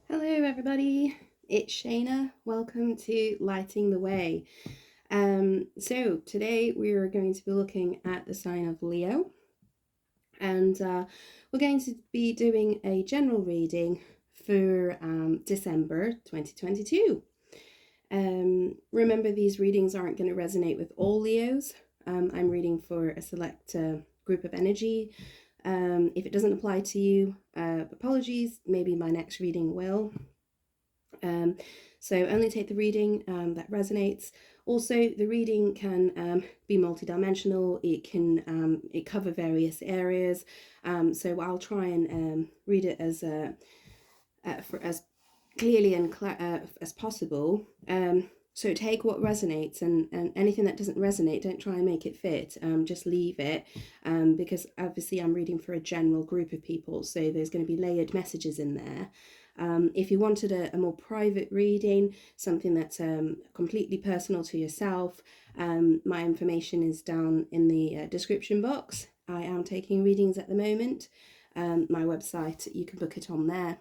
Hello everybody, it's Shaina. Welcome to Lighting the Way. So today we are going to be looking at the sign of Leo, and we're going to be doing a general reading for December 2022. Remember, these readings aren't going to resonate with all Leos. I'm reading for a select group of energy. If it doesn't apply to you, apologies, maybe my next reading will. So only take the reading that resonates. Also, the reading can be multidimensional. It cover various areas. So I'll try and read it as as clearly and as possible. So take what resonates, and anything that doesn't resonate, don't try and make it fit. Just leave it, because obviously I'm reading for a general group of people, so there's going to be layered messages in there. If you wanted a more private reading, something that's completely personal to yourself, my information is down in the description box. I am taking readings at the moment. My website, you can book it on there,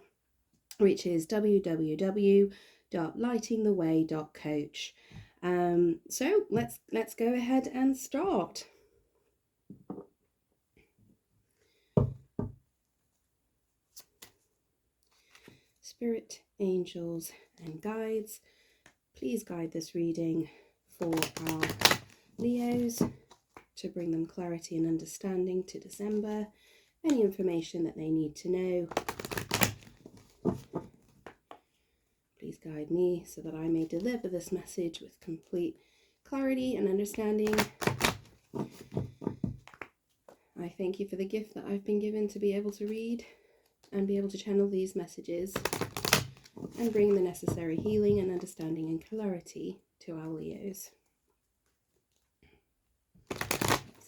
which is www.lightingtheway.coach. So let's go ahead and start. Spirit, angels, and guides, please guide this reading for our Leos to bring them clarity and understanding to December. Any information that they need to know, please guide me so that I may deliver this message with complete clarity and understanding. I thank you for the gift that I've been given to be able to read and be able to channel these messages and bring the necessary healing and understanding and clarity to our Leos.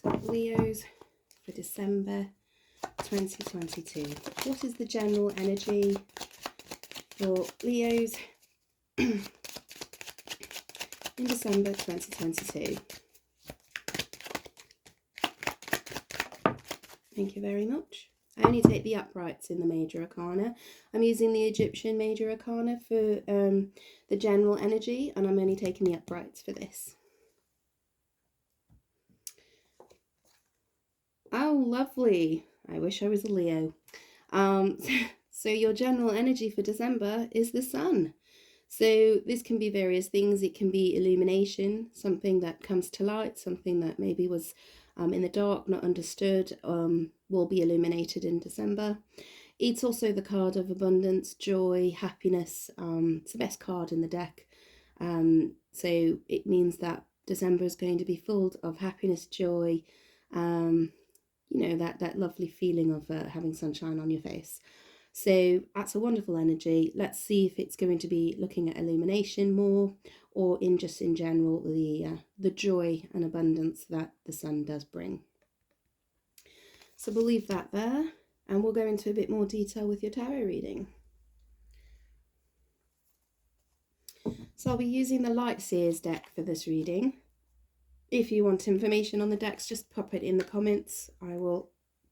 So Leos for December 2022. What is the general energy for Leos in December 2022? Thank you very much. I only take the uprights in the Major Arcana. I'm using the Egyptian Major Arcana for the general energy, and I'm only taking the uprights for this. Oh, lovely. I wish I was a Leo. So your general energy for December is the sun. So this can be various things. It can be illumination, something that comes to light, something that maybe was in the dark, not understood, will be illuminated in December. It's also the card of abundance, joy, happiness. It's the best card in the deck. So it means that December is going to be full of happiness, joy, that lovely feeling of having sunshine on your face. So that's a wonderful energy. Let's see if it's going to be looking at illumination more, or in general the joy and abundance that the sun does bring. So we'll leave that there, and we'll go into a bit more detail with your tarot reading. So I'll be using the Light Seers deck for this reading. If you want information on the decks, just pop it in the comments. I will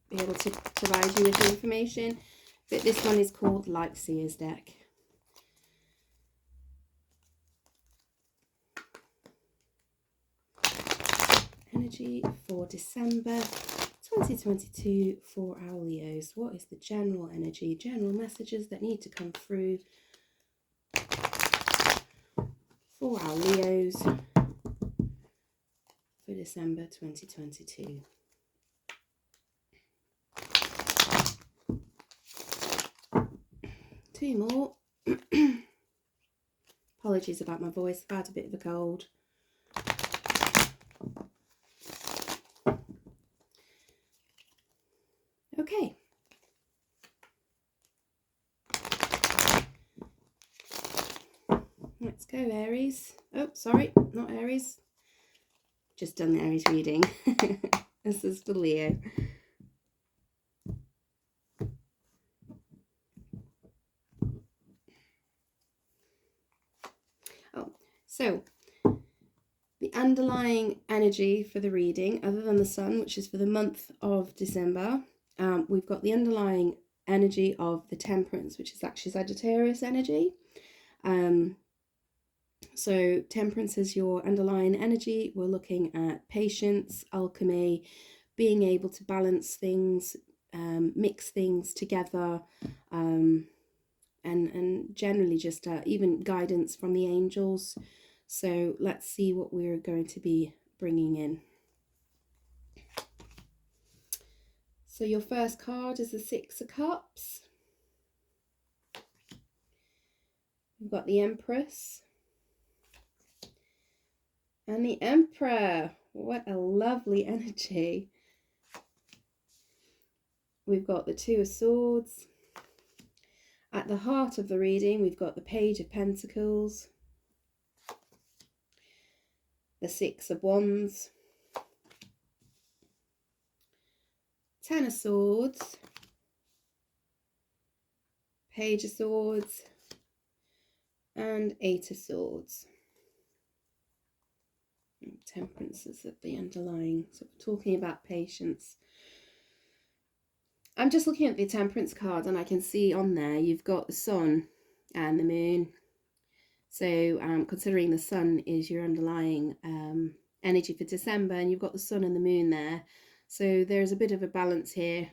be able to provide you with the information. But this one is called Light Seers deck. Energy for December 2022 for our Leos. What is the general energy, general messages that need to come through for our Leos for December 2022? Two more. Apologies about my voice, I've had a bit of a cold. Okay. Let's go, Aries. Oh, sorry, not Aries. Just done the Aries reading. This is for Leo. So the underlying energy for the reading, other than the sun, which is for the month of December, we've got the underlying energy of the Temperance, which is actually Sagittarius energy. So Temperance is your underlying energy. We're looking at patience, alchemy, being able to balance things, mix things together, and generally just even guidance from the angels. So let's see what we're going to be bringing in. So your first card is the Six of Cups. We've got the Empress and the Emperor. What a lovely energy. We've got the Two of Swords. At the heart of the reading, we've got the Page of Pentacles, the Six of Wands, Ten of Swords, Page of Swords, and Eight of Swords. Temperance is at the underlying, so we're talking about patience. I'm just looking at the Temperance card and I can see on there you've got the Sun and the Moon. So considering the Sun is your underlying energy for December, and you've got the Sun and the Moon there. So there's a bit of a balance here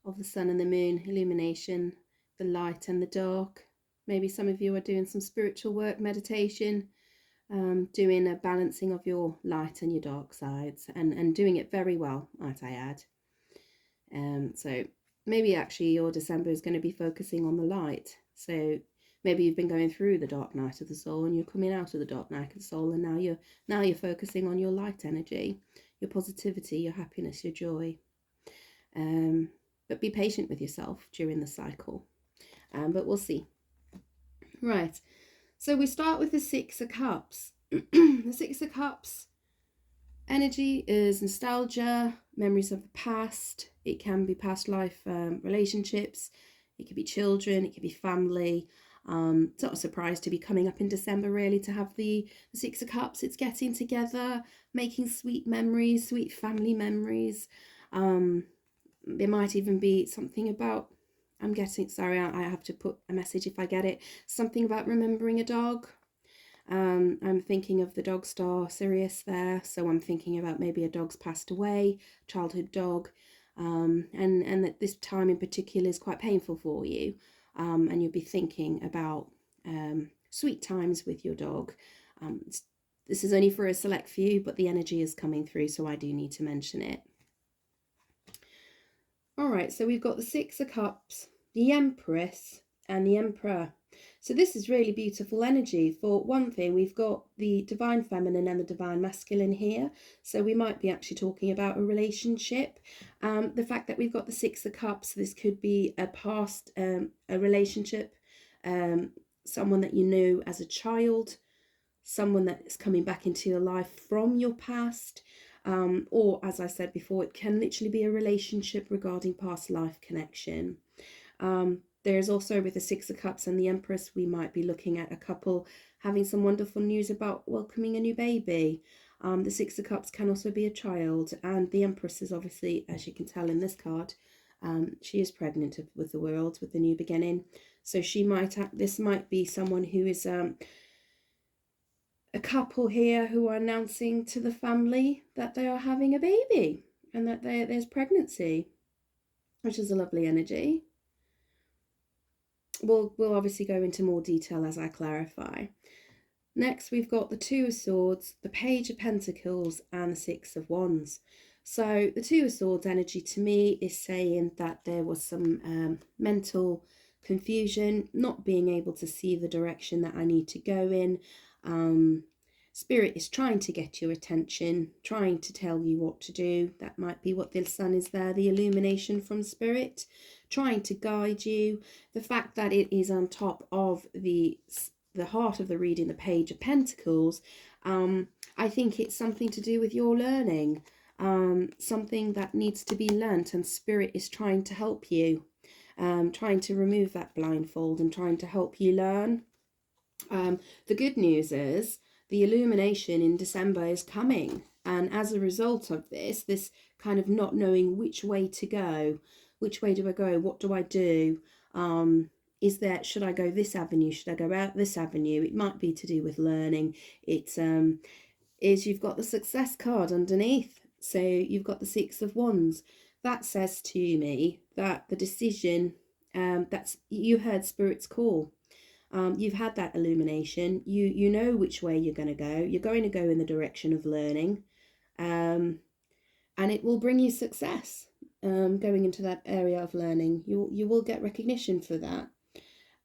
of the Sun and the Moon, illumination, the light and the dark. Maybe some of you are doing some spiritual work, meditation, doing a balancing of your light and your dark sides, and doing it very well, might I add. So maybe actually your December is going to be focusing on the light. So maybe you've been going through the dark night of the soul and you're coming out of the dark night of the soul, and now you're focusing on your light energy, your positivity, your happiness, your joy. But be patient with yourself during the cycle. But we'll see. Right. So we start with the Six of Cups. The Six of Cups energy is nostalgia, memories of the past. It can be past life relationships. It could be children. It could be family. It's not a surprise to be coming up in December, really, to have the Six of Cups. It's getting together, making sweet memories, sweet family memories. There might even be something about, I'm getting, sorry, I have to put a message if I get it, something about remembering a dog. I'm thinking of the dog star Sirius there, so I'm thinking about maybe a dog's passed away, childhood dog, and that this time in particular is quite painful for you, and you'll be thinking about sweet times with your dog. This is only for a select few, but the energy is coming through, so I do need to mention it. All right, so we've got the Six of Cups, the Empress, and the Emperor. So this is really beautiful energy. For one thing, we've got the Divine Feminine and the Divine Masculine here. So we might be actually talking about a relationship. The fact that we've got the Six of Cups, this could be a past, a relationship, someone that you knew as a child, someone that is coming back into your life from your past. Or, as I said before, it can literally be a relationship regarding past life connection. There's also, with the Six of Cups and the Empress, we might be looking at a couple having some wonderful news about welcoming a new baby. The Six of Cups can also be a child, and the Empress is obviously, as you can tell in this card, she is pregnant with the world, with the new beginning. So this might be someone who is a couple here who are announcing to the family that they are having a baby and that there's pregnancy, which is a lovely energy. We'll obviously go into more detail as I clarify. Next, we've got the Two of Swords, the Page of Pentacles, and the Six of Wands. So the Two of Swords energy to me is saying that there was some mental confusion, not being able to see the direction that I need to go in. Spirit is trying to get your attention, trying to tell you what to do. That might be what the Sun is there, the illumination from Spirit, trying to guide you. The fact that it is on top of the heart of the reading, the Page of Pentacles, I think it's something to do with your learning, something that needs to be learnt, and Spirit is trying to help you, trying to remove that blindfold and trying to help you learn. The good news is the illumination in December is coming, and as a result of this kind of not knowing which way to go, which way do I go? What do I do? Should I go this avenue? Should I go out this avenue? It might be to do with learning. It's you've got the success card underneath. So you've got the Six of Wands. That says to me that the decision, that's, you heard Spirit's call. You've had that illumination. You know which way you're going to go. You're going to go in the direction of learning, and it will bring you success. Going into that area of learning, you will get recognition for that.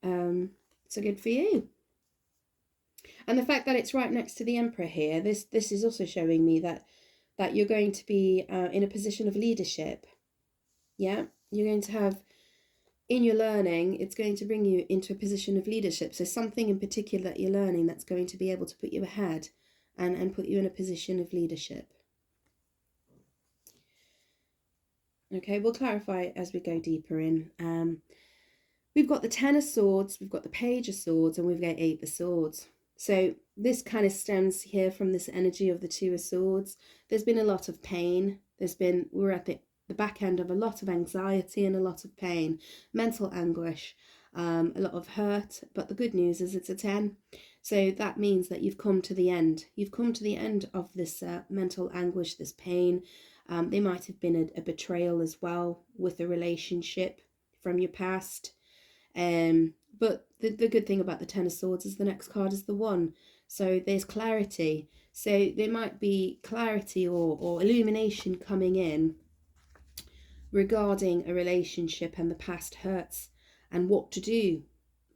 So good for you. And the fact that it's right next to the Emperor here, this is also showing me that you're going to be in a position of leadership. Yeah, you're going to have, in your learning, it's going to bring you into a position of leadership. So something in particular that you're learning that's going to be able to put you ahead and put you in a position of leadership. Okay, we'll clarify as we go deeper in. We've got the Ten of Swords, we've got the Page of Swords, and we've got Eight of Swords. So this kind of stems here from this energy of the Two of Swords. There's been a lot of pain. We're at the back end of a lot of anxiety and a lot of pain, mental anguish, a lot of hurt. But the good news is it's a 10. So that means that you've come to the end. You've come to the end of this mental anguish, this pain. There might have been a betrayal as well with a relationship from your past. But the good thing about the Ten of Swords is the next card is the One. So there's clarity. So there might be clarity or illumination coming in regarding a relationship and the past hurts and what to do.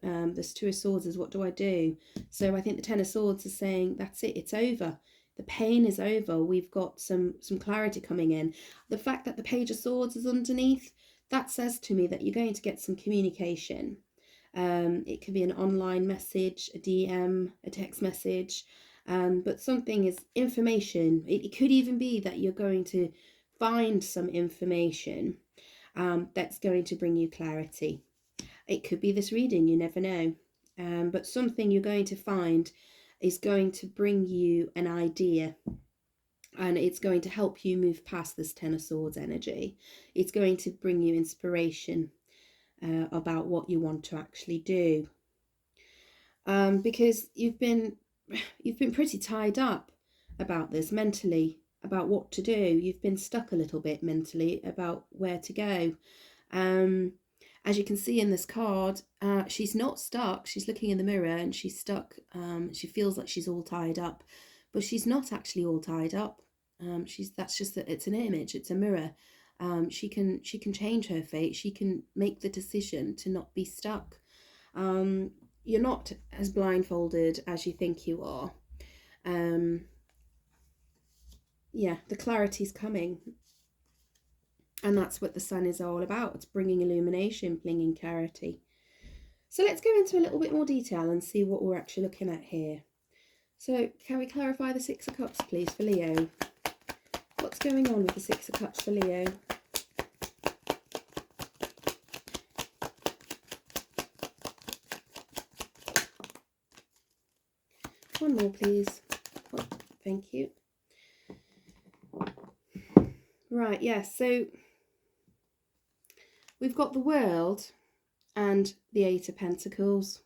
This Two of Swords is what do I do? So I think the Ten of Swords is saying that's it, it's over. The pain is over. We've got some clarity coming in. The fact that the Page of Swords is underneath, that says to me that you're going to get some communication. It could be an online message, a DM, a text message, but something is information. It could even be that you're going to find some information that's going to bring you clarity. It could be this reading, you never know. But something you're going to find is going to bring you an idea, and it's going to help you move past this Ten of Swords energy. It's going to bring you inspiration about what you want to actually do, because you've been pretty tied up about this mentally, about what to do. You've been stuck a little bit mentally about where to go. As you can see in this card, she's not stuck. She's looking in the mirror and she's stuck. She feels like she's all tied up, but she's not actually all tied up. That's just that it's an image. It's a mirror. She can change her fate. She can make the decision to not be stuck. You're not as blindfolded as you think you are. Yeah, the clarity's coming. And that's what the Sun is all about. It's bringing illumination, bringing clarity. So let's go into a little bit more detail and see what we're actually looking at here. So can we clarify the Six of Cups, please, for Leo? What's going on with the Six of Cups for Leo? One more, please. Oh, thank you. Right, yes, so we've got the World and the Eight of Pentacles.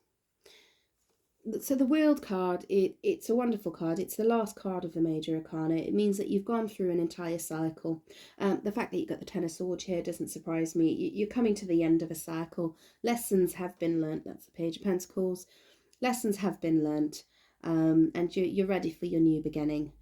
So the World card, it's a wonderful card. It's the last card of the Major Arcana. It means that you've gone through an entire cycle. The fact that you've got the Ten of Swords here doesn't surprise me. You're coming to the end of a cycle. Lessons have been learnt. That's the Page of Pentacles. Lessons have been learnt, and you're ready for your new beginning.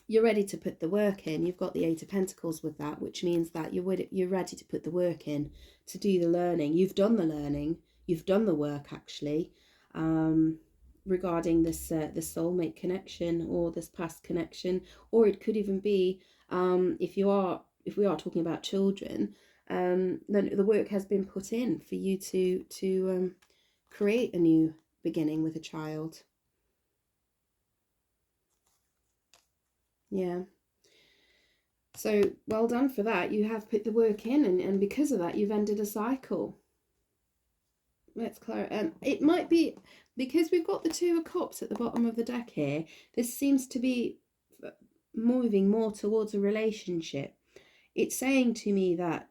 You're ready to put the work in. You've got the Eight of Pentacles with that, which means that you're ready to put the work in, to do the learning. You've done the learning. You've done the work, actually, regarding this soulmate connection or this past connection. Or it could even be, if we are talking about children, then the work has been put in for you to create a new beginning with a child. Yeah. So well done for that. You have put the work in, and because of that, you've ended a cycle. Let's clarify. It might be because we've got the Two of Cups at the bottom of the deck here. This seems to be moving more towards a relationship. it's saying to me that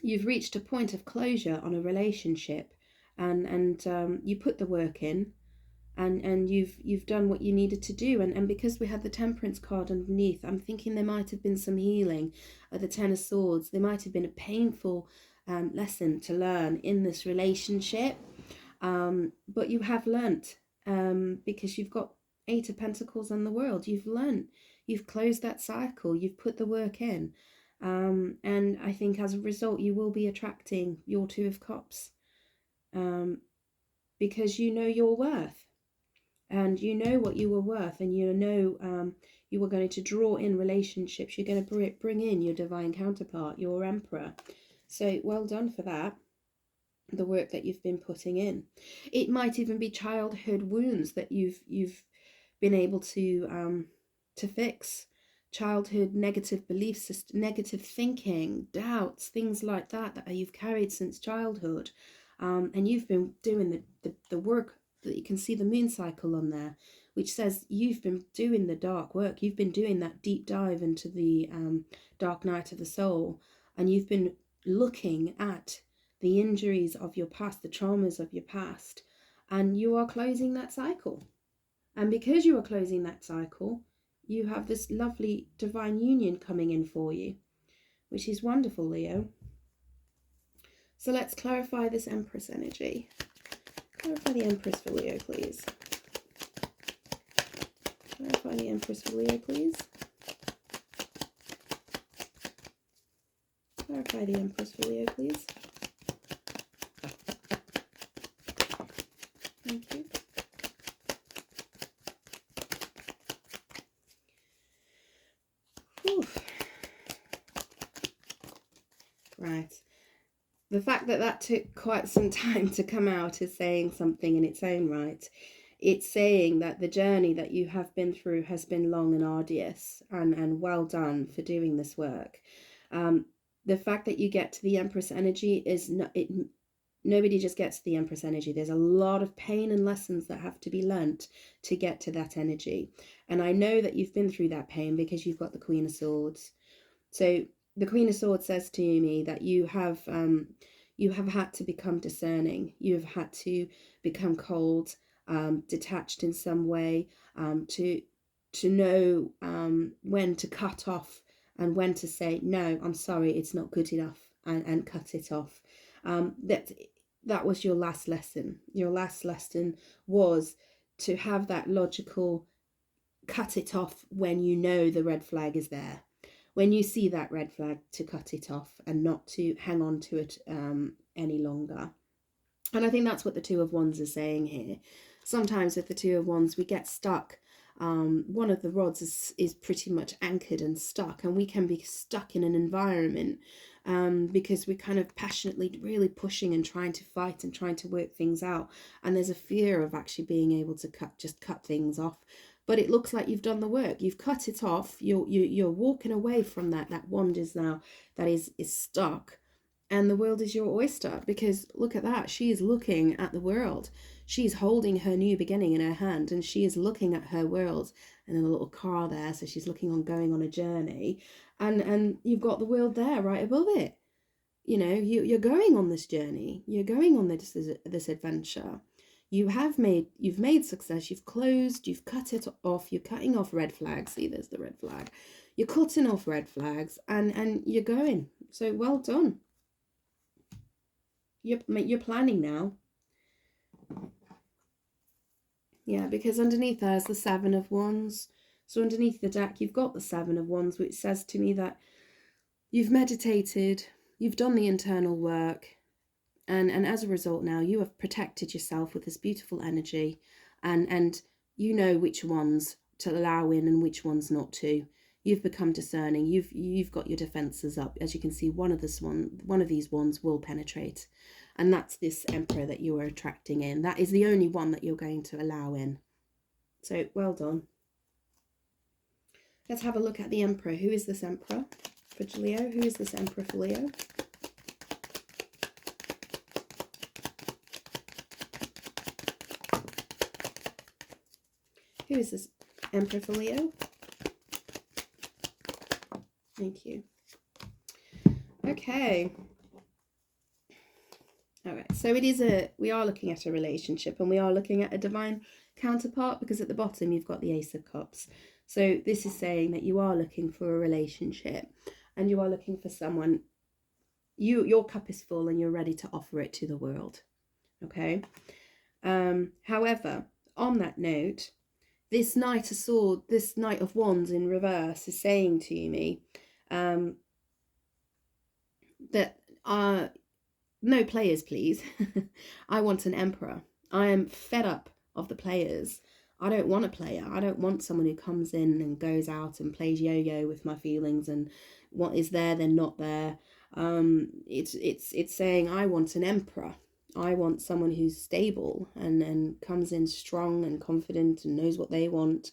you've reached a point of closure on a relationship, and you put the work in, and you've done what you needed to do, and because we had the Temperance card underneath, I'm thinking there might have been some healing. At the Ten of Swords, there might have been a painful lesson to learn in this relationship, but you have learnt, because you've got Eight of Pentacles on the World. You've learnt, you've closed that cycle, you've put the work in, and I think as a result you will be attracting your Two of Cups, because you know your worth, and you know what you were worth, and you know you were going to draw in relationships. You're going to bring in your divine counterpart, your Emperor. So well done for that, the work that you've been putting in. It might even be childhood wounds that you've been able to fix. Childhood negative belief system, negative thinking, doubts, things like that that you've carried since childhood, and you've been doing the work. That you can see the moon cycle on there, which says you've been doing the dark work. You've been doing that deep dive into the dark night of the soul, and you've been looking at the injuries of your past, the traumas of your past, and you are closing that cycle. And because you are closing that cycle, you have this lovely divine union coming in for you, which is wonderful, Leo. So let's clarify this Empress energy. Clarify the Empress for Leo, please. Clarify the Empress for Leo, please. Clarify the Empress for Leo, please. Thank you. Whew. Right. The fact that that took quite some time to come out is saying something in its own right. It's saying that the journey that you have been through has been long and arduous, and well done for doing this work. The fact that you get to the Empress energy is nobody just gets to the Empress energy. There's a lot of pain and lessons that have to be learnt to get to that energy. And I know that you've been through that pain because you've got the Queen of Swords. So the Queen of Swords says to me that you have had to become discerning. You've had to become cold, detached in some way, to know when to cut off and when to say, no, I'm sorry, it's not good enough, and cut it off. That was your last lesson. Your last lesson was to have that logical cut it off when you know the red flag is there. When you see that red flag, to cut it off and not to hang on to it any longer. And I think that's what the Two of Wands is saying here. Sometimes with the Two of Wands, we get stuck. One of the rods is pretty much anchored and stuck, and we can be stuck in an environment because we're kind of passionately really pushing and trying to fight and trying to work things out. And there's a fear of actually being able to cut things off. But it looks like you've done the work. You've cut it off. You're walking away from that. That wand is now, that is stuck. And the world is your oyster, because look at that. She is looking at the world. She's holding her new beginning in her hand, and she is looking at her world, and in a little car there. So she's looking on, going on a journey, and you've got the world there right above it. You know, you're going on this journey. You're going on this adventure. You've made success. You've closed, you've cut it off. You're cutting off red flags. See, there's the red flag. You're cutting off red flags, and you're going. So well done. You're planning now. Yeah, because underneath there's the Seven of Wands. So underneath the deck, you've got the Seven of Wands, which says to me that you've meditated, you've done the internal work, and as a result now you have protected yourself with this beautiful energy, and you know which ones to allow in and which ones not to. You've become discerning. You've got your defenses up. As you can see, one of these wands will penetrate, and that's this Emperor that you are attracting in. That is the only one that you're going to allow in. So well done. Let's have a look at the Emperor. Who is this Emperor for Leo? Who is this Emperor for Leo? Who is this Emperor for Leo? Thank you. Okay. All right. So we are looking at a relationship, and we are looking at a divine counterpart, because at the bottom you've got the Ace of Cups. So this is saying that you are looking for a relationship, and you are looking for someone. Your cup is full and you're ready to offer it to the world. Okay. However, on that note, this Knight of Swords, this Knight of Wands in reverse is saying to me that no players, please. I want an emperor. I am fed up of the players. I don't want a player. I don't want someone who comes in and goes out and plays yo-yo with my feelings, and what is there, they're not there. It's saying I want an emperor. I want someone who's stable and comes in strong and confident and knows what they want.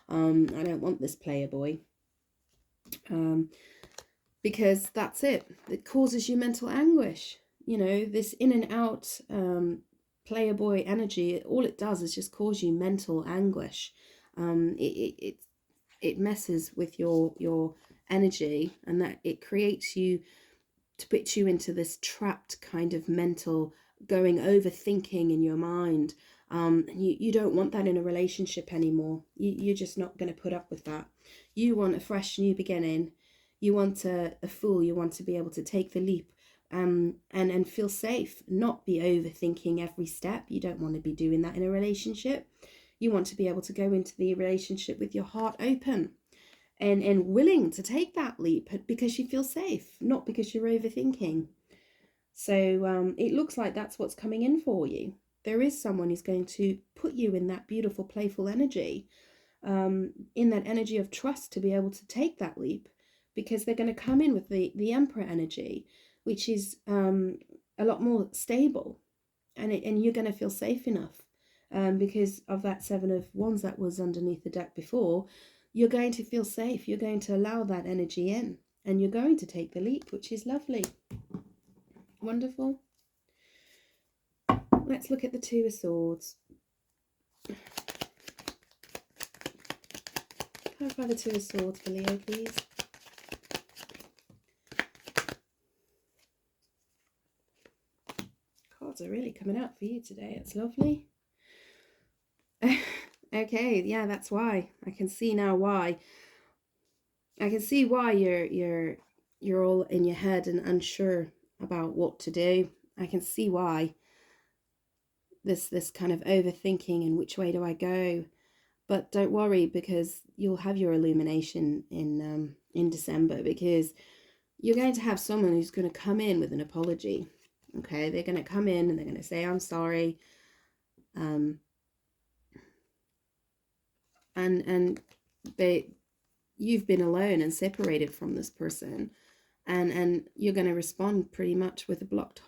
I don't want this player boy. Because that's it. It causes you mental anguish. You know, this in and out player boy energy, all it does is just cause you mental anguish. It messes with your energy, and that it creates you to put you into this trapped kind of mental going overthinking in your mind. And you don't want that in a relationship anymore. You're just not going to put up with that. You want a fresh new beginning. You want a fool. You want to be able to take the leap and feel safe, not be overthinking every step. You don't want to be doing that in a relationship. You want to be able to go into the relationship with your heart open and willing to take that leap because you feel safe, not because you're overthinking. So it looks like that's what's coming in for you. There is someone who's going to put you in that beautiful, playful energy, in that energy of trust to be able to take that leap, because they're going to come in with the Emperor energy, which is a lot more stable, and you're going to feel safe enough because of that Seven of Wands that was underneath the deck before. You're going to feel safe. You're going to allow that energy in, and you're going to take the leap, which is lovely. Wonderful. Let's look at the Two of Swords. Clarify the Two of Swords for Leo, please. Cards are really coming out for you today. It's lovely. Okay, yeah, that's why. I can see now why. I can see why you're all in your head and unsure about what to do. I can see why. This kind of overthinking and which way do I go? But don't worry, because you'll have your illumination in December, because you're going to have someone who's going to come in with an apology. Okay, they're going to come in and they're going to say, I'm sorry. And you've been alone and separated from this person, and you're going to respond pretty much with a blocked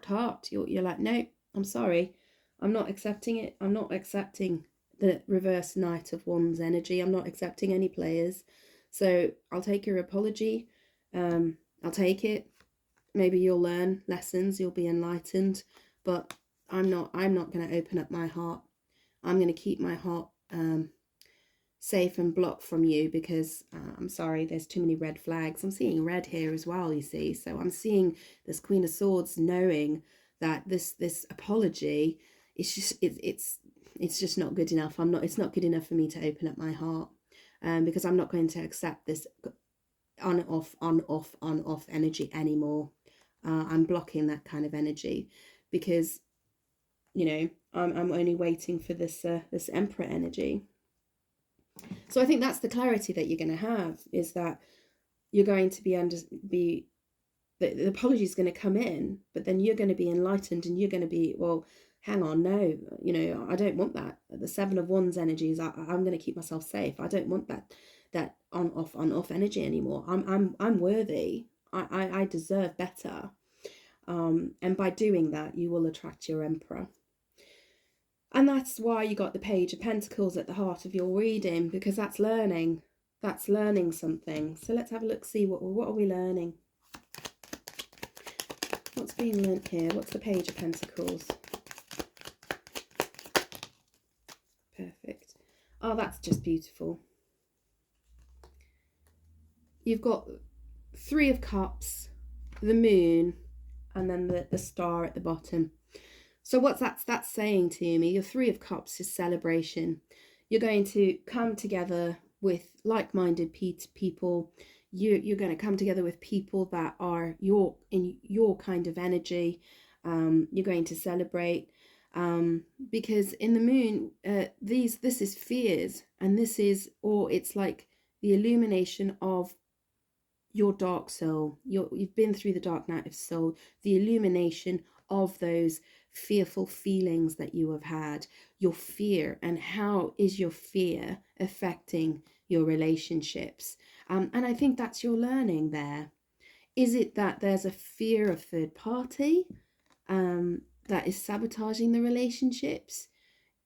heart. You're like, no, I'm sorry, I'm not accepting it. I'm not accepting the reverse Knight of Wands energy. I'm not accepting any players. So I'll take your apology. I'll take it. Maybe you'll learn lessons, you'll be enlightened, but I'm not going to open up my heart. I'm going to keep my heart safe and blocked from you, because I'm sorry, there's too many red flags. I'm seeing red here as well, you see. So I'm seeing this Queen of Swords knowing that this apology is just it's just not good enough. It's not good enough for me to open up my heart, because I'm not going to accept this on off energy anymore. I'm blocking that kind of energy, because I'm only waiting for this Emperor energy. So I think that's the clarity that you're going to have, is that you're going to be the apology is going to come in, but then you're going to be enlightened, and you're going to be, well, hang on, no, I don't want that. The Seven of Wands energy is I'm going to keep myself safe. I don't want that on off energy anymore. I'm worthy. I deserve better. And by doing that, you will attract your Emperor. And that's why you got the Page of Pentacles at the heart of your reading, because that's learning. That's learning something. So let's have a look, see what are we learning. What's being learnt here? What's the Page of Pentacles? Perfect. Oh, that's just beautiful. you've got Three of Cups, the moon, and then the star at the bottom. So what's that's saying to me? Your Three of Cups is celebration. You're going to come together with like-minded people. You're going to come together with people that are in your kind of energy. You're going to celebrate, because in the moon, this is fears, and this is, or it's like the illumination of your dark soul. You've been through the dark night of soul, the illumination of those fearful feelings that you have had, your fear, and how is your fear affecting your relationships. And I think that's your learning there. Is it that there's a fear of third party that is sabotaging the relationships?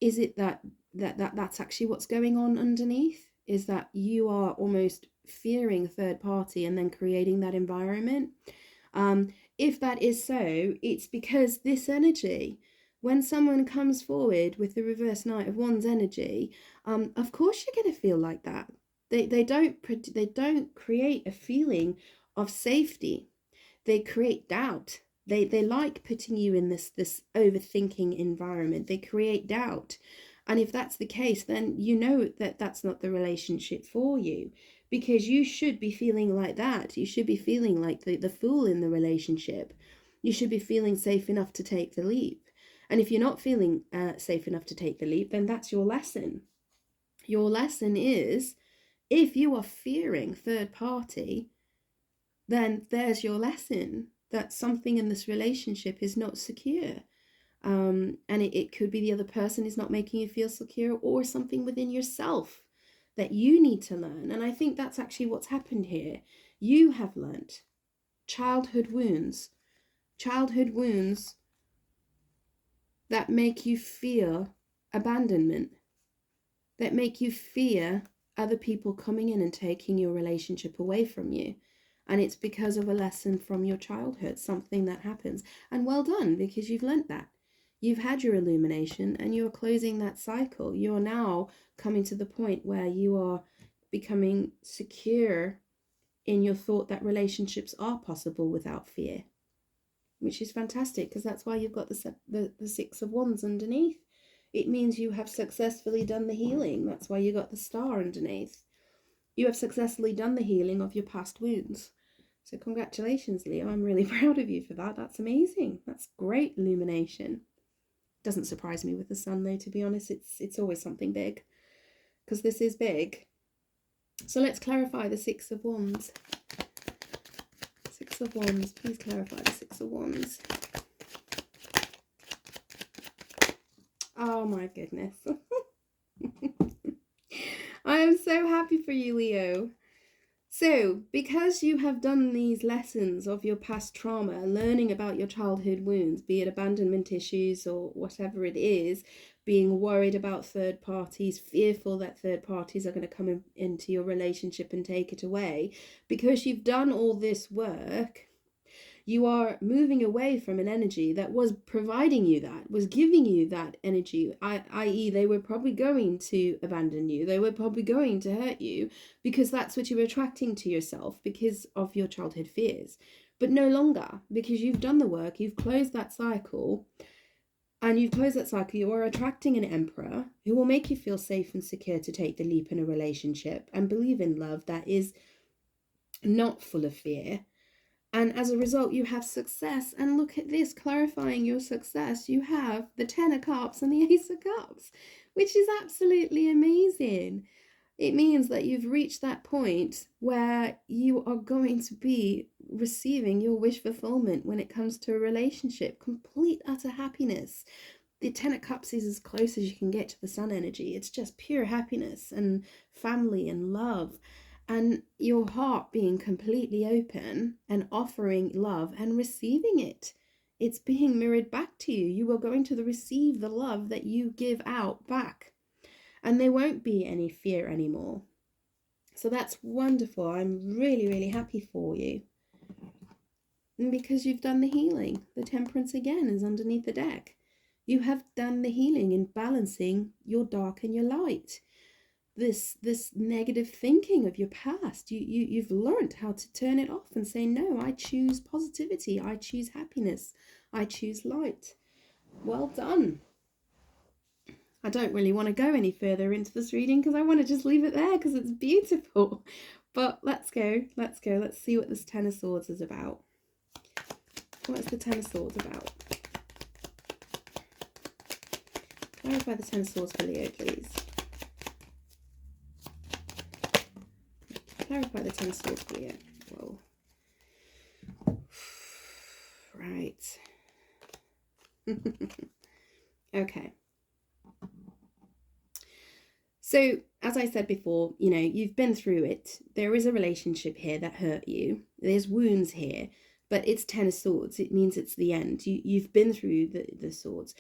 Is it that's actually what's going on underneath? Is that you are almost fearing third party and then creating that environment? If that is so, it's because this energy, when someone comes forward with the reverse Knight of Wands energy, of course you're going to feel like that. They don't create a feeling of safety. They create doubt. They like putting you in this overthinking environment. They create doubt. And if that's the case, then you know that that's not the relationship for you, because you should be feeling like that. You should be feeling like the fool in the relationship. You should be feeling safe enough to take the leap. And if you're not feeling safe enough to take the leap, then that's your lesson. Your lesson is, if you are fearing third party, then there's your lesson, that something in this relationship is not secure. And it could be the other person is not making you feel secure, or something within yourself that you need to learn. And I think that's actually what's happened here. You have learnt childhood wounds that make you feel abandonment, that make you fear other people coming in and taking your relationship away from you. And it's because of a lesson from your childhood, something that happens. And well done, because you've learnt that. You've had your illumination and you're closing that cycle. You're now coming to the point where you are becoming secure in your thought that relationships are possible without fear, which is fantastic, because that's why you've got the Six of Wands underneath. It means you have successfully done the healing. That's why you got the star underneath. You have successfully done the healing of your past wounds. So congratulations, Leo. I'm really proud of you for that. That's amazing. That's great illumination. Doesn't surprise me with the sun, though, to be honest. It's always something big, because this is big. So let's clarify the Six of Wands. Six of Wands. Please clarify the Six of Wands. Oh my goodness. I am so happy for you, Leo. So, because you have done these lessons of your past trauma, learning about your childhood wounds, be it abandonment issues or whatever it is, being worried about third parties, fearful that third parties are going to come into your relationship and take it away, because you've done all this work, you are moving away from an energy that was providing you, that was giving you that energy, i.e. they were probably going to abandon you, they were probably going to hurt you, because that's what you were attracting to yourself because of your childhood fears. But no longer, because you've done the work, you've closed that cycle, you are attracting an emperor who will make you feel safe and secure to take the leap in a relationship and believe in love that is not full of fear. And as a result, you have success. And look at this, clarifying your success. You have the Ten of Cups and the Ace of Cups, which is absolutely amazing. It means that you've reached that point where you are going to be receiving your wish fulfillment when it comes to a relationship. Complete, utter happiness. The Ten of Cups is as close as you can get to the sun energy. It's just pure happiness and family and love. And your heart being completely open and offering love and receiving it. It's being mirrored back to you. You are going to receive the love that you give out back. And there won't be any fear anymore. So that's wonderful. I'm really, really happy for you. And because you've done the healing. The Temperance again is underneath the deck. You have done the healing in balancing your dark and your light. this negative thinking of your past. You've learned how to turn it off and say, no, I choose positivity, I choose happiness, I choose light. Well done. I don't really want to go any further into this reading because I want to just leave it there because it's beautiful. But let's go. Let's see what this Ten of Swords is about. What is the Ten of Swords about? Clarify the Ten of Swords for Leo, please. Clarify the Ten of Swords for Leo. Whoa. Right. Okay. So, as I said before, you know, you've been through it. There is a relationship here that hurt you. There's wounds here, but it's Ten of Swords. It means it's the end. You've been through the swords.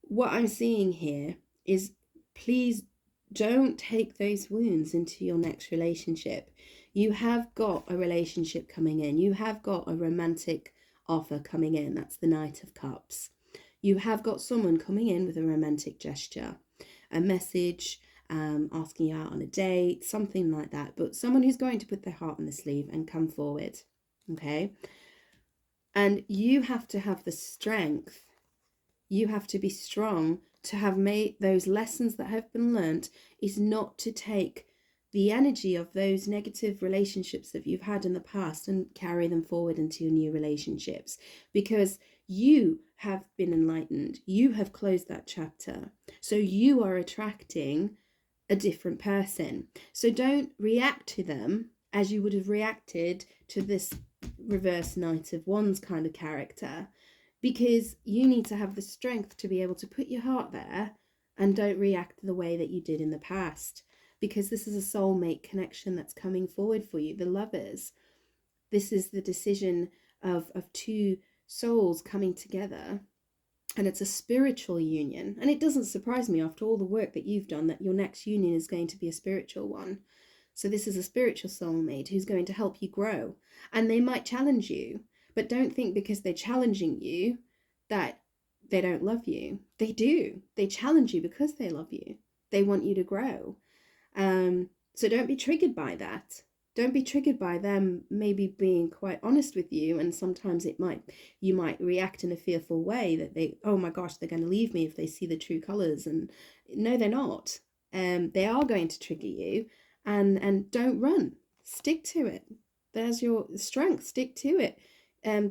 What I'm seeing here is, please don't take those wounds into your next relationship. You have got a relationship coming in. You have got a romantic offer coming in. That's the Knight of Cups. You have got someone coming in with a romantic gesture, a message, asking you out on a date, something like that. But someone who's going to put their heart on the sleeve and come forward, okay? And you have to have the strength, you have to be strong to have made those lessons that have been learnt, is not to take the energy of those negative relationships that you've had in the past and carry them forward into your new relationships, because you have been enlightened. You have closed that chapter. So you are attracting a different person. So don't react to them as you would have reacted to this reverse Knight of Wands kind of character, because you need to have the strength to be able to put your heart there and don't react the way that you did in the past, because this is a soulmate connection that's coming forward for you, the Lovers. This is the decision of two souls coming together, and it's a spiritual union. And it doesn't surprise me, after all the work that you've done, that your next union is going to be a spiritual one. So this is a spiritual soulmate who's going to help you grow, and they might challenge you, but don't think because they're challenging you that they don't love you. They do. They challenge you because they love you. They want you to grow. So don't be triggered by that. Don't be triggered by them maybe being quite honest with you, and sometimes you might react in a fearful way that they, oh my gosh, they're going to leave me if they see the true colors. And no, they're not. They are going to trigger you, and don't run. Stick to it. There's your strength. Stick to it.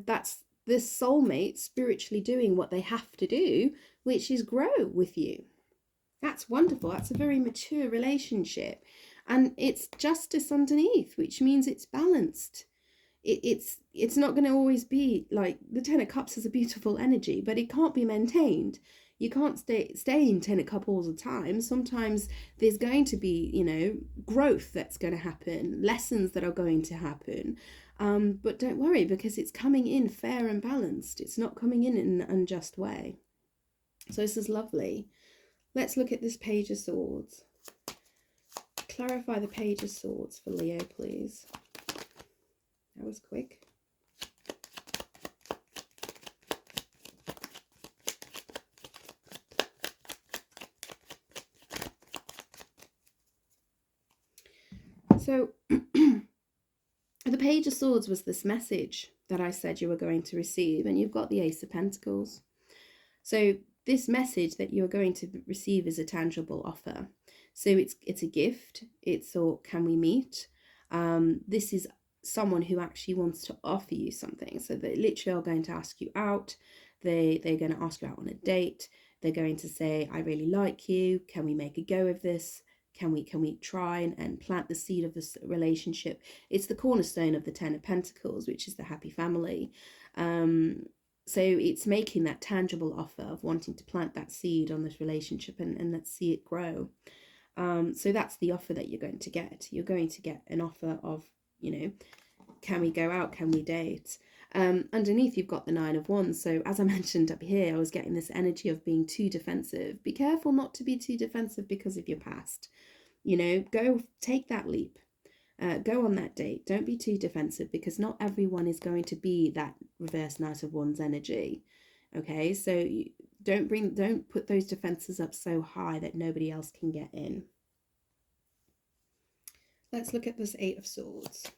That's this soulmate spiritually doing what they have to do, which is grow with you. That's wonderful. That's a very mature relationship. And it's justice underneath, which means it's balanced. It's not going to always be like, the Ten of Cups is a beautiful energy, but it can't be maintained. You can't stay in Ten of Cups all the time. Sometimes there's going to be, you know, growth that's going to happen, lessons that are going to happen. But don't worry, because it's coming in fair and balanced. It's not coming in an unjust way. So this is lovely. Let's look at this Page of Swords. Clarify the Page of Swords for Leo, please. That was quick. So the Page of Swords was this message that I said you were going to receive, and you've got the Ace of Pentacles. So this message that you're going to receive is a tangible offer. So it's a gift. It's, or can we meet? This is someone who actually wants to offer you something. So they literally are going to ask you out. They're going to ask you out on a date. They're going to say, I really like you. Can we make a go of this? Can we try and plant the seed of this relationship? It's the cornerstone of the Ten of Pentacles, which is the happy family. So it's making that tangible offer of wanting to plant that seed on this relationship and let's see it grow. So that's the offer that you're going to get. You're going to get an offer of, you know, can we go out? Can we date? Underneath you've got the Nine of Wands. So as I mentioned up here, I was getting this energy of being too defensive. Be careful not to be too defensive because of your past. You know, go take that leap. Go on that date. Don't be too defensive, because not everyone is going to be that reverse Knight of Wands energy. Okay, so don't put those defenses up so high that nobody else can get in. Let's look at this Eight of Swords.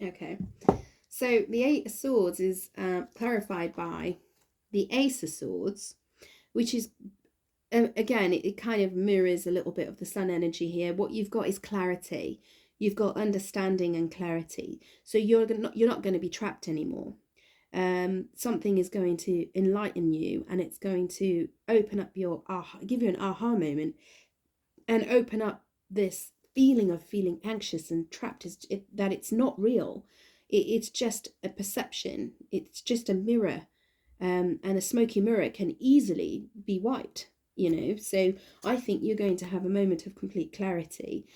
Okay, so the Eight of Swords is clarified by the Ace of Swords, which is, again, it kind of mirrors a little bit of the Sun energy here. What you've got is clarity. You've got understanding and clarity. So you're not going to be trapped anymore. Something is going to enlighten you, and it's going to open up your give you an aha moment, and open up this feeling of feeling anxious and trapped, that it's not real. It's just a perception. It's just a mirror, and a smoky mirror can easily be wiped, So I think you're going to have a moment of complete clarity.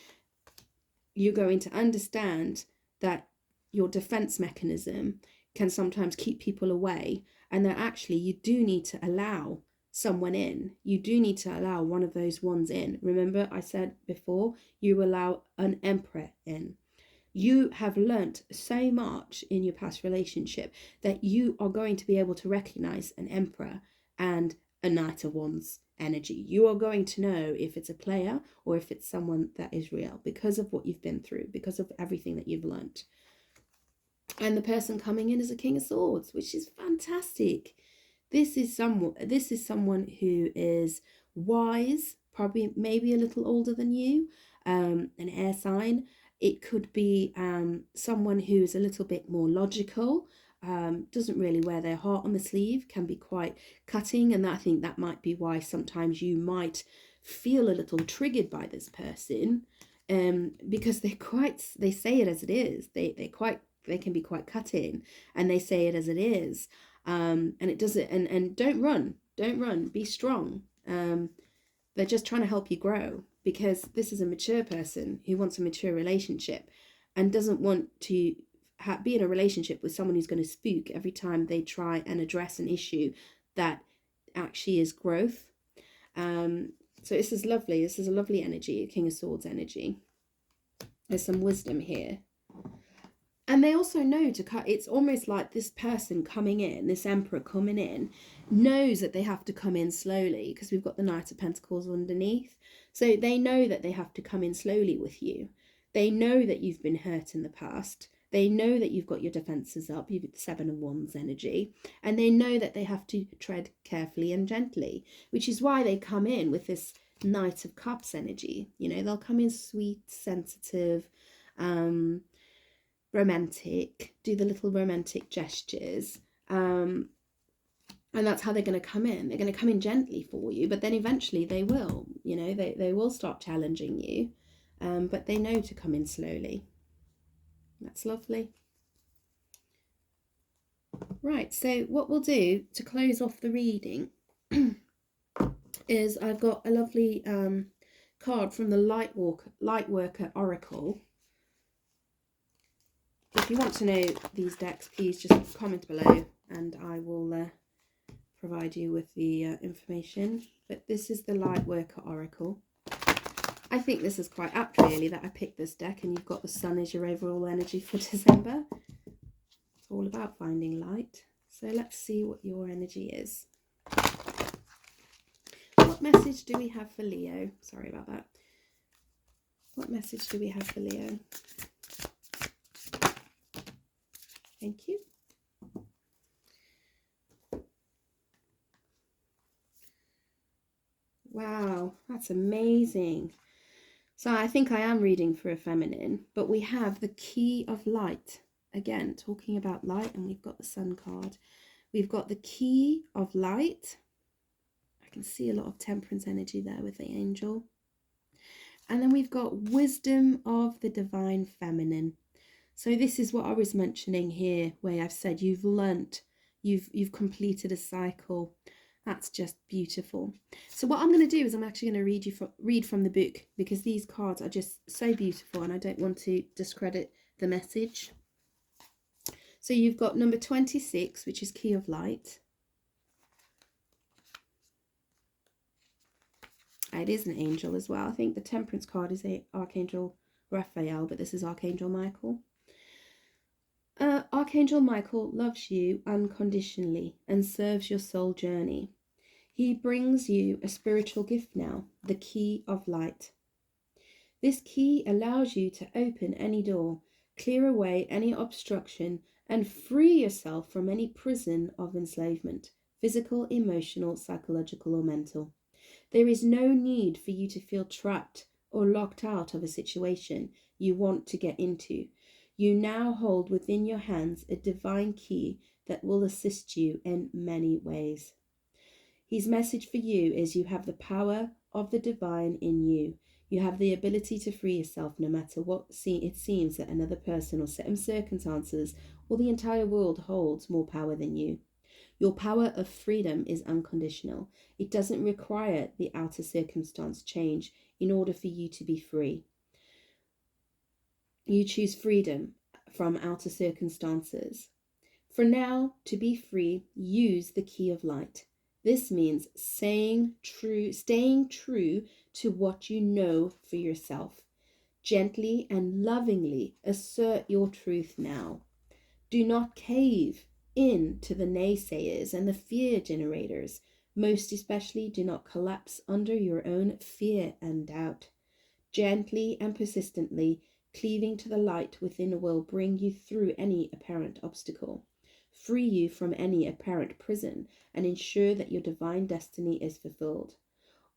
You're going to understand that your defense mechanism can sometimes keep people away, and that actually you do need to allow someone in. You do need to allow one of those ones in. Remember, I said before, you allow an emperor in. You have learnt so much in your past relationship that you are going to be able to recognize an emperor and a Knight of Wands energy. You are going to know if it's a player or if it's someone that is real, because of what you've been through, because of everything that you've learnt. And the person coming in is a King of Swords, which is fantastic. This is someone who is wise, probably maybe a little older than you, an air sign. It could be someone who is a little bit more logical, doesn't really wear their heart on the sleeve, can be quite cutting, and I think that might be why sometimes you might feel a little triggered by this person, because they say it as it is. They can be quite cutting, and they say it as it is. And it doesn't, and don't run, be strong. They're just trying to help you grow, because this is a mature person who wants a mature relationship and doesn't want to be in a relationship with someone who's going to spook every time they try and address an issue that actually is growth. So this is lovely. This is a lovely energy, a King of Swords energy. There's some wisdom here. And they also know to cut. It's almost like this person coming in, this emperor coming in, knows that they have to come in slowly, because we've got the Knight of Pentacles underneath. So they know that they have to come in slowly with you. They know that you've been hurt in the past. They know that you've got your defenses up. You've got the Seven of Wands energy. And they know that they have to tread carefully and gently, which is why they come in with this Knight of Cups energy. They'll come in sweet, sensitive, romantic, do the little romantic gestures, and that's how they're going to come in. They're going to come in gently for you, but then eventually they will, they will start challenging you, but they know to come in slowly. That's lovely. Right, so what we'll do to close off the reading is I've got a lovely card from the Lightworker Oracle. If you want to know these decks, please just comment below and I will provide you with the information. But this is the Lightworker Oracle. I think this is quite apt, really, that I picked this deck, and you've got the sun as your overall energy for December. It's all about finding light. So let's see what your energy is. What message do we have for Leo? Sorry about that. What message do we have for Leo? Thank you. Wow, that's amazing. So I think I am reading for a feminine, but we have the Key of Light. Again, talking about light, and we've got the Sun card. We've got the Key of Light. I can see a lot of temperance energy there with the angel. And then we've got Wisdom of the Divine Feminine. So this is what I was mentioning here, where I've said you've learnt, you've completed a cycle. That's just beautiful. So what I'm going to do is I'm actually going to read from the book, because these cards are just so beautiful and I don't want to discredit the message. So you've got number 26, which is Key of Light. It is an angel as well. I think the Temperance card is Archangel Raphael, but this is Archangel Michael. Archangel Michael loves you unconditionally and serves your soul journey. He brings you a spiritual gift now, the key of light. This key allows you to open any door, clear away any obstruction, and free yourself from any prison of enslavement, physical, emotional, psychological, or mental. There is no need for you to feel trapped or locked out of a situation you want to get into. You now hold within your hands a divine key that will assist you in many ways. His message for you is you have the power of the divine in you. You have the ability to free yourself no matter what it seems that another person or set of circumstances or the entire world holds more power than you. Your power of freedom is unconditional. It doesn't require the outer circumstance change in order for you to be free. You choose freedom from outer circumstances. For now, to be free, use the key of light. This means staying true to what you know for yourself. Gently and lovingly assert your truth now. Do not cave in to the naysayers and the fear generators. Most especially, do not collapse under your own fear and doubt. Gently and persistently, cleaving to the light within will bring you through any apparent obstacle, free you from any apparent prison, and ensure that your divine destiny is fulfilled.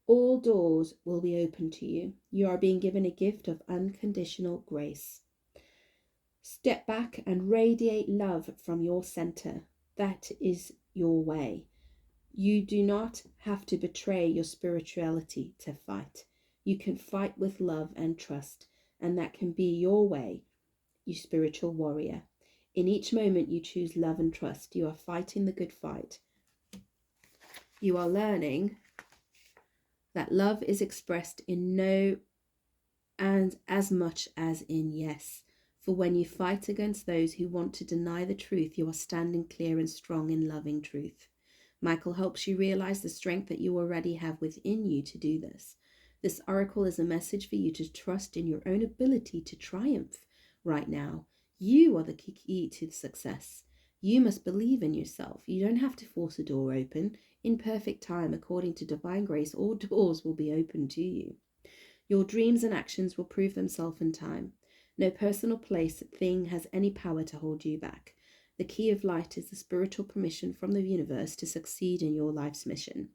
All doors will be open to you. You are being given a gift of unconditional grace. Step back and radiate love from your center. That is your way. You do not have to betray your spirituality to fight. You can fight with love and trust, and that can be your way, you spiritual warrior. In each moment you choose love and trust. You are fighting the good fight. You are learning that love is expressed in no and as much as in yes. For when you fight against those who want to deny the truth, you are standing clear and strong in loving truth. Michael helps you realize the strength that you already have within you to do this. This oracle is a message for you to trust in your own ability to triumph right now. You are the key to success. You must believe in yourself. You don't have to force a door open. In perfect time, according to divine grace, all doors will be open to you. Your dreams and actions will prove themselves in time. No personal place, thing has any power to hold you back. The key of light is the spiritual permission from the universe to succeed in your life's mission.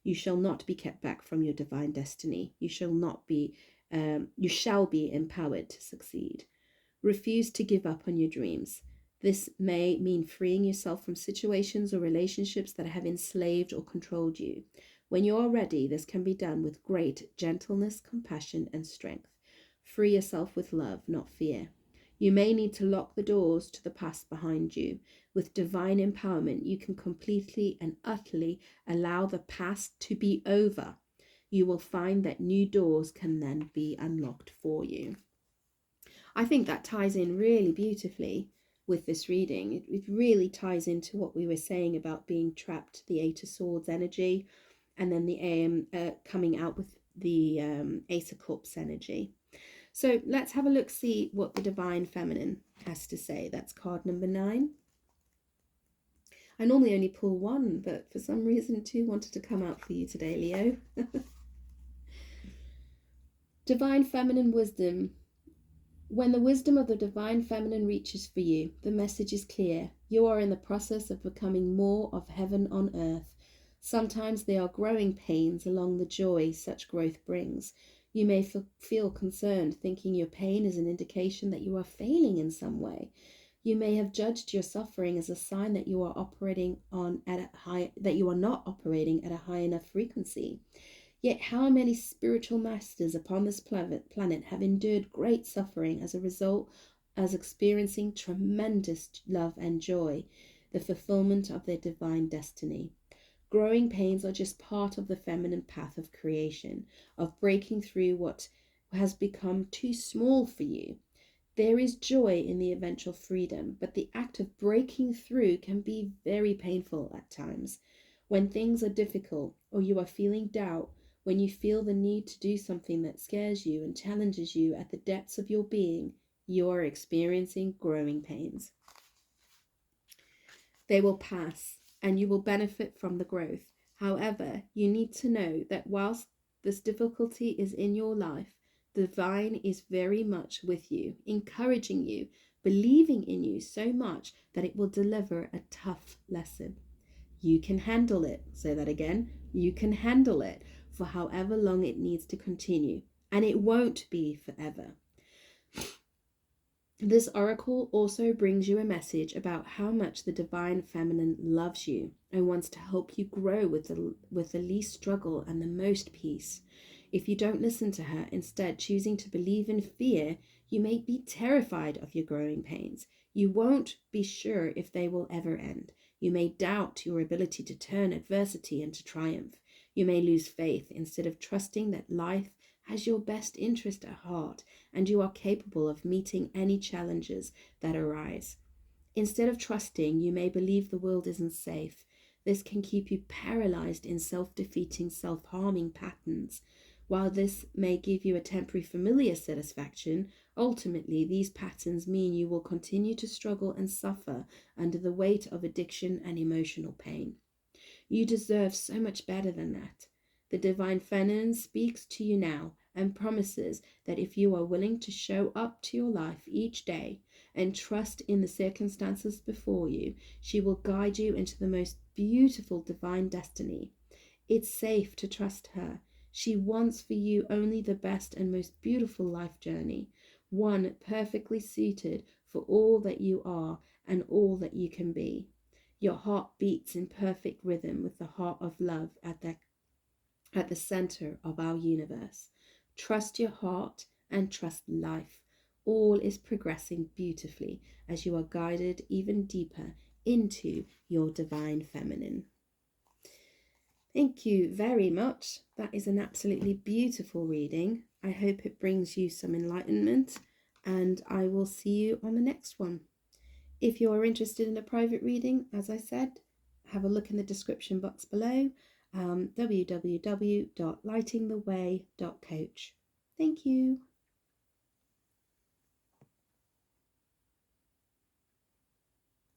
You shall not be kept back from your divine destiny. You shall be empowered to succeed. Refuse to give up on your dreams. This may mean freeing yourself from situations or relationships that have enslaved or controlled you. When you are ready, this can be done with great gentleness, compassion, and strength. Free yourself with love, not fear. You may need to lock the doors to the past behind you. With divine empowerment, you can completely and utterly allow the past to be over. You will find that new doors can then be unlocked for you. I think that ties in really beautifully with this reading. It really ties into what we were saying about being trapped, the Eight of Swords energy, and then the coming out with the Ace of Cups energy. So let's have a look, see what the Divine Feminine has to say. That's card number 9. I normally only pull one, but for some reason 2 wanted to come out for you today, Leo. Divine Feminine Wisdom. When the wisdom of the Divine Feminine reaches for you, the message is clear. You are in the process of becoming more of heaven on earth. Sometimes there are growing pains along the joy such growth brings. You may feel concerned, thinking your pain is an indication that you are failing in some way. You may have judged your suffering as a sign that you are not operating at a high enough frequency. Yet how many spiritual masters upon this planet have endured great suffering as a result, as experiencing tremendous love and joy, the fulfillment of their divine destiny. Growing pains are just part of the feminine path of creation, of breaking through what has become too small for you. There is joy in the eventual freedom, but the act of breaking through can be very painful at times. When things are difficult or you are feeling doubt, when you feel the need to do something that scares you and challenges you at the depths of your being, you are experiencing growing pains. They will pass and you will benefit from the growth. However, you need to know that whilst this difficulty is in your life, the divine is very much with you, encouraging you, believing in you so much that it will deliver a tough lesson. You can handle it. Say that again. You can handle it for however long it needs to continue, and it won't be forever. This oracle also brings you a message about how much the divine feminine loves you and wants to help you grow with the least struggle and the most peace. If you don't listen to her, instead choosing to believe in fear, you may be terrified of your growing pains. You won't be sure if they will ever end. You may doubt your ability to turn adversity into triumph. You may lose faith instead of trusting that life has your best interest at heart and you are capable of meeting any challenges that arise. Instead of trusting, you may believe the world isn't safe. This can keep you paralyzed in self-defeating, self-harming patterns. While this may give you a temporary familiar satisfaction, ultimately these patterns mean you will continue to struggle and suffer under the weight of addiction and emotional pain. You deserve so much better than that. The divine feminine speaks to you now and promises that if you are willing to show up to your life each day and trust in the circumstances before you, she will guide you into the most beautiful divine destiny. It's safe to trust her. She wants for you only the best and most beautiful life journey, one perfectly suited for all that you are and all that you can be. Your heart beats in perfect rhythm with the heart of love at the center of our universe. Trust your heart and trust life. All is progressing beautifully as you are guided even deeper into your divine feminine. Thank you very much. That is an absolutely beautiful reading. I hope it brings you some enlightenment, and I will see you on the next one. If you are interested in a private reading, as I said, have a look in the description box below, www.lightingtheway.coach. Thank you.